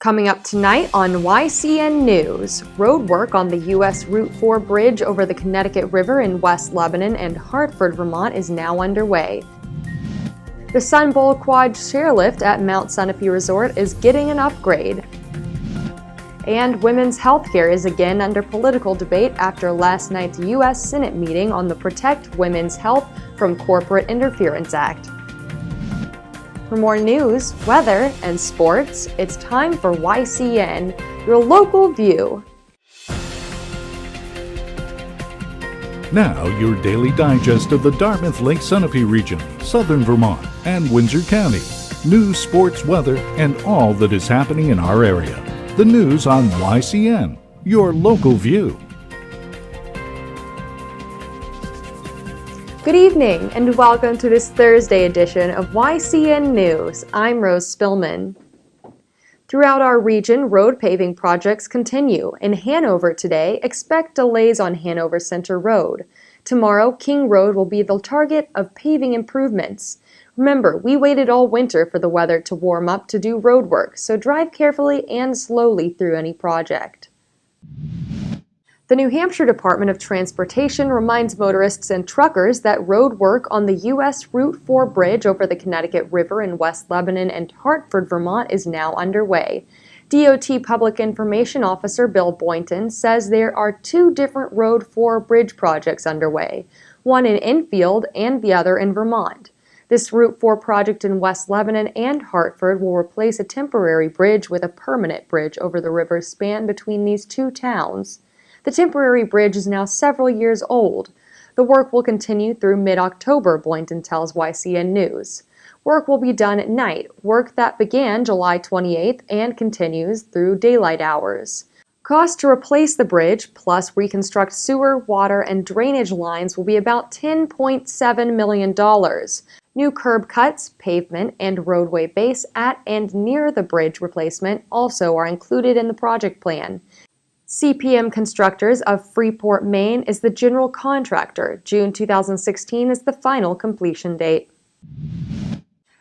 Coming up tonight on YCN News, road work on the U.S. Route 4 bridge over the Connecticut River in West Lebanon and Hartford, Vermont is now underway. The Sun Bowl Quad chairlift at Mount Sunapee Resort is getting an upgrade. And women's health care is again under political debate after last night's U.S. Senate meeting on the Protect Women's Health from Corporate Interference Act. For more news, weather, and sports, it's time for YCN, your local view. Now, your daily digest of the Dartmouth Lake Sunapee region, southern Vermont, and Windsor County. News, sports, weather, and all that is happening in our area. The news on YCN, your local view. Good evening, and welcome to this Thursday edition of YCN News. I'm Rose Spillman. Throughout our region, road paving projects continue. In Hanover today, expect delays on Hanover Center Road. Tomorrow, King Road will be the target of paving improvements. Remember, we waited all winter for the weather to warm up to do road work, so drive carefully and slowly through any project. The New Hampshire Department of Transportation reminds motorists and truckers that road work on the U.S. Route 4 bridge over the Connecticut River in West Lebanon and Hartford, Vermont is now underway. DOT Public Information Officer Bill Boynton says there are two different Road 4 bridge projects underway, one in Enfield and the other in Vermont. This Route 4 project in West Lebanon and Hartford will replace a temporary bridge with a permanent bridge over the river's span between these two towns. The temporary bridge is now several years old. The work will continue through mid-October, Boynton tells YCN News. Work will be done at night, work that began July 28th and continues through daylight hours. Cost to replace the bridge, plus reconstruct sewer, water, and drainage lines will be about $10.7 million. New curb cuts, pavement, and roadway base at and near the bridge replacement also are included in the project plan. CPM Constructors of Freeport, Maine is the general contractor. June 2016 is the final completion date.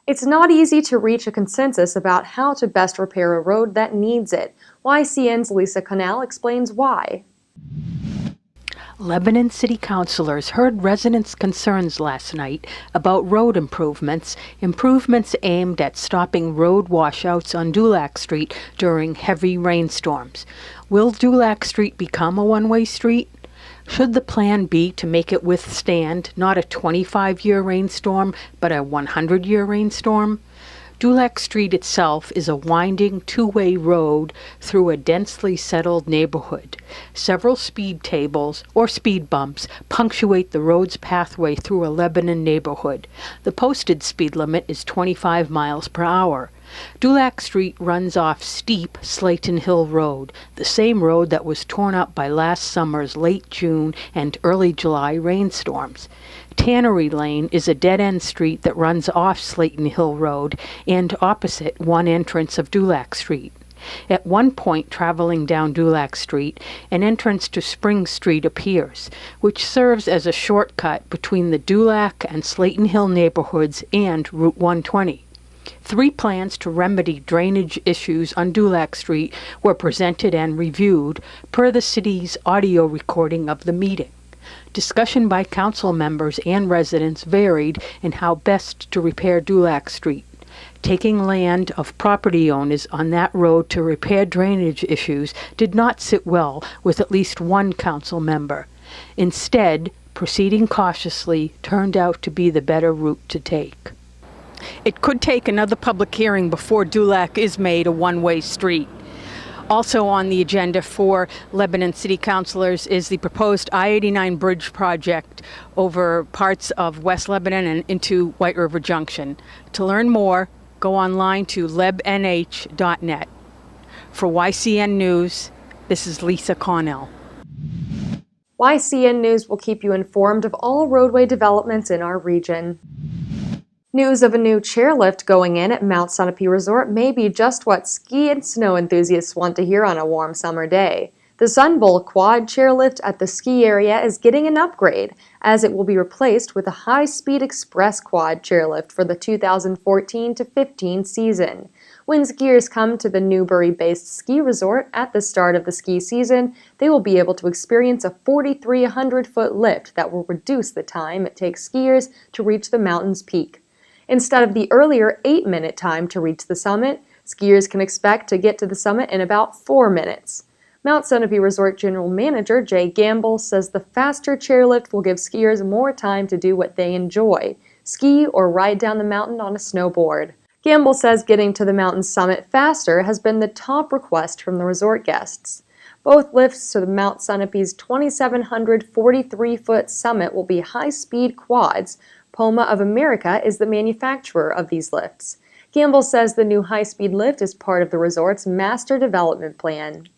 It's not easy to reach a consensus about how to best repair a road that needs it. YCN's Lisa Connell explains why. Lebanon City Councilors heard residents' concerns last night about road improvements aimed at stopping road washouts on Dulac Street during heavy rainstorms. Will Dulac Street become a one-way street? Should the plan be to make it withstand not a 25-year rainstorm, but a 100-year rainstorm? Dulac Street itself is a winding two-way road through a densely settled neighborhood. Several speed tables, or speed bumps, punctuate the road's pathway through a Lebanon neighborhood. The posted speed limit is 25 miles per hour. Dulac Street runs off steep Slayton Hill Road, the same road that was torn up by last summer's late June and early July rainstorms. Tannery Lane is a dead-end street that runs off Slayton Hill Road and opposite one entrance of Dulac Street. At one point traveling down Dulac Street, an entrance to Spring Street appears, which serves as a shortcut between the Dulac and Slayton Hill neighborhoods and Route 120. 3 plans to remedy drainage issues on Dulac Street were presented and reviewed per the city's audio recording of the meeting. Discussion by council members and residents varied in how best to repair Dulac Street. Taking land of property owners on that road to repair drainage issues did not sit well with at least one council member. Instead, proceeding cautiously turned out to be the better route to take. It could take another public hearing before Dulac is made a one-way street. Also on the agenda for Lebanon City Councilors is the proposed I-89 bridge project over parts of West Lebanon and into White River Junction. To learn more, go online to lebnh.net. For YCN News, this is Lisa Connell. YCN News will keep you informed of all roadway developments in our region. News of a new chairlift going in at Mount Sunapee Resort may be just what ski and snow enthusiasts want to hear on a warm summer day. The Sun Bowl Quad chairlift at the ski area is getting an upgrade, as it will be replaced with a high-speed express quad chairlift for the 2014-15 season. When skiers come to the Newbury-based ski resort at the start of the ski season, they will be able to experience a 4,300-foot lift that will reduce the time it takes skiers to reach the mountain's peak. Instead of the earlier 8-minute time to reach the summit, skiers can expect to get to the summit in about 4 minutes. Mount Sunapee Resort General Manager Jay Gamble says the faster chairlift will give skiers more time to do what they enjoy, ski or ride down the mountain on a snowboard. Gamble says getting to the mountain's summit faster has been the top request from the resort guests. Both lifts to the Mount Sunapee's 2,743-foot summit will be high-speed quads. Poma of America is the manufacturer of these lifts. Gamble says the new high-speed lift is part of the resort's master development plan.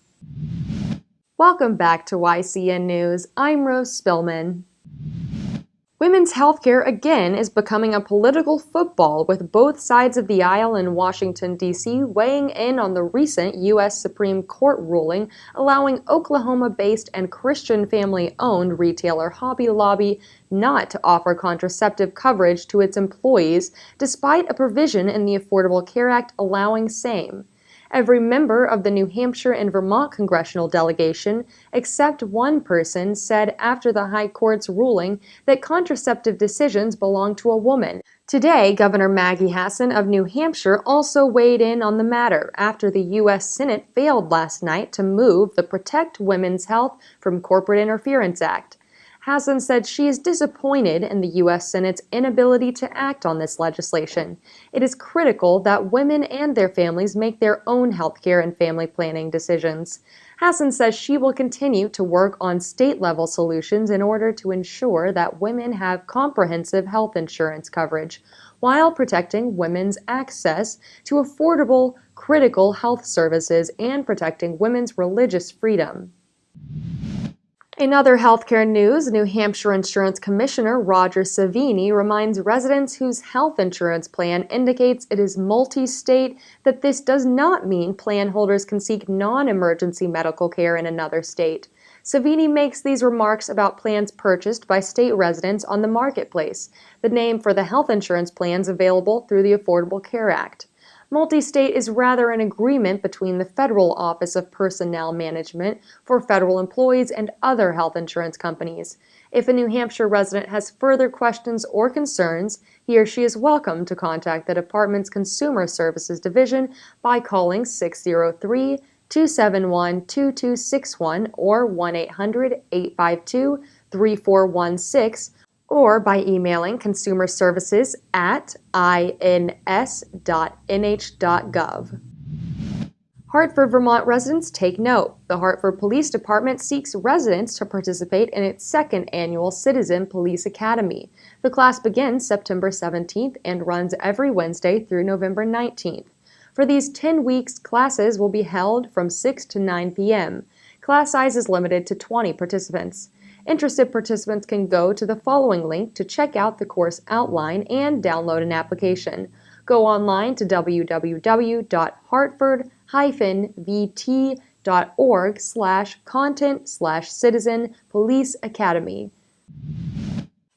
Welcome back to YCN News. I'm Rose Spillman. Women's healthcare again is becoming a political football, with both sides of the aisle in Washington, D.C. weighing in on the recent U.S. Supreme Court ruling allowing Oklahoma-based and Christian family-owned retailer Hobby Lobby not to offer contraceptive coverage to its employees, despite a provision in the Affordable Care Act allowing same. Every member of the New Hampshire and Vermont congressional delegation, except one person, said after the High Court's ruling that contraceptive decisions belong to a woman. Today, Governor Maggie Hassan of New Hampshire also weighed in on the matter after the U.S. Senate failed last night to move the Protect Women's Health from Corporate Interference Act. Hassan said she is disappointed in the U.S. Senate's inability to act on this legislation. It is critical that women and their families make their own healthcare and family planning decisions. Hassan says she will continue to work on state-level solutions in order to ensure that women have comprehensive health insurance coverage, while protecting women's access to affordable, critical health services and protecting women's religious freedom. In other healthcare news, New Hampshire Insurance Commissioner Roger Savini reminds residents whose health insurance plan indicates it is multi-state that this does not mean plan holders can seek non-emergency medical care in another state. Savini makes these remarks about plans purchased by state residents on the Marketplace, the name for the health insurance plans available through the Affordable Care Act. Multi-state is rather an agreement between the Federal Office of Personnel Management for federal employees and other health insurance companies. If a New Hampshire resident has further questions or concerns, he or she is welcome to contact the department's Consumer Services Division by calling 603-271-2261 or 1-800-852-3416, or by emailing consumerservices@ins.nh.gov. Hartford, Vermont residents take note. The Hartford Police Department seeks residents to participate in its second annual Citizen Police Academy. The class begins September 17th and runs every Wednesday through November 19th. For these 10 weeks, classes will be held from 6 to 9 p.m. Class size is limited to 20 participants. Interested participants can go to the following link to check out the course outline and download an application. Go online to www.hartford-vt.org/content/Citizen Police Academy.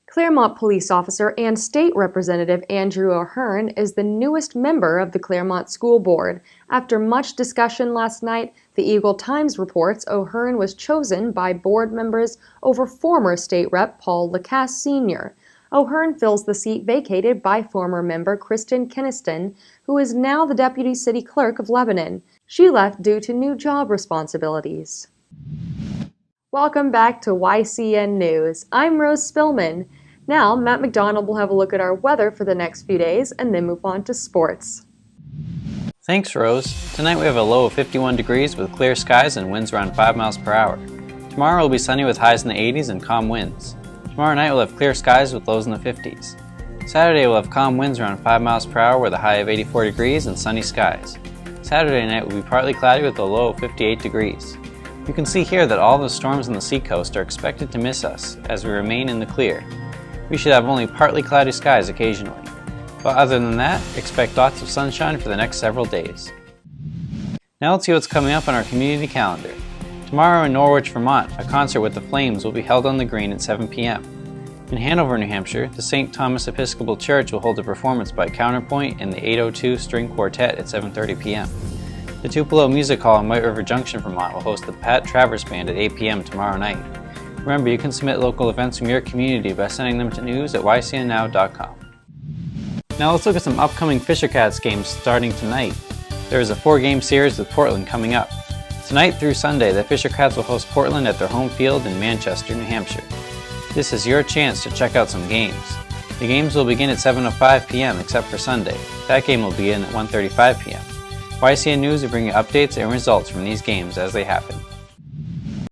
Claremont police officer and state representative Andrew O'Hearn is the newest member of the Claremont School Board. After much discussion last night, the Eagle Times reports O'Hearn was chosen by board members over former state rep Paul Lacasse Sr. O'Hearn fills the seat vacated by former member Kristen Keniston, who is now the deputy city clerk of Lebanon. She left due to new job responsibilities. Welcome back to YCN News. I'm Rose Spillman. Now, Matt McDonald will have a look at our weather for the next few days and then move on to sports. Thanks, Rose. Tonight we have a low of 51 degrees with clear skies and winds around 5 miles per hour. Tomorrow will be sunny with highs in the 80s and calm winds. Tomorrow night we'll have clear skies with lows in the 50s. Saturday we'll have calm winds around 5 miles per hour with a high of 84 degrees and sunny skies. Saturday night will be partly cloudy with a low of 58 degrees. You can see here that all the storms on the seacoast are expected to miss us as we remain in the clear. We should have only partly cloudy skies occasionally. But other than that, expect lots of sunshine for the next several days. Now let's see what's coming up on our community calendar. Tomorrow in Norwich, Vermont, a concert with the Flames will be held on the green at 7 p.m. In Hanover, New Hampshire, the St. Thomas Episcopal Church will hold a performance by Counterpoint and the 802 String Quartet at 7:30 p.m. The Tupelo Music Hall in White River Junction, Vermont will host the Pat Travers Band at 8 p.m. tomorrow night. Remember, you can submit local events from your community by sending them to news@ycnnow.com. Now let's look at some upcoming Fisher Cats games starting tonight. There is a 4-game series with Portland coming up. Tonight through Sunday, the Fisher Cats will host Portland at their home field in Manchester, New Hampshire. This is your chance to check out some games. The games will begin at 7:05 p.m. except for Sunday. That game will begin at 1:35 p.m. YCN News will bring you updates and results from these games as they happen.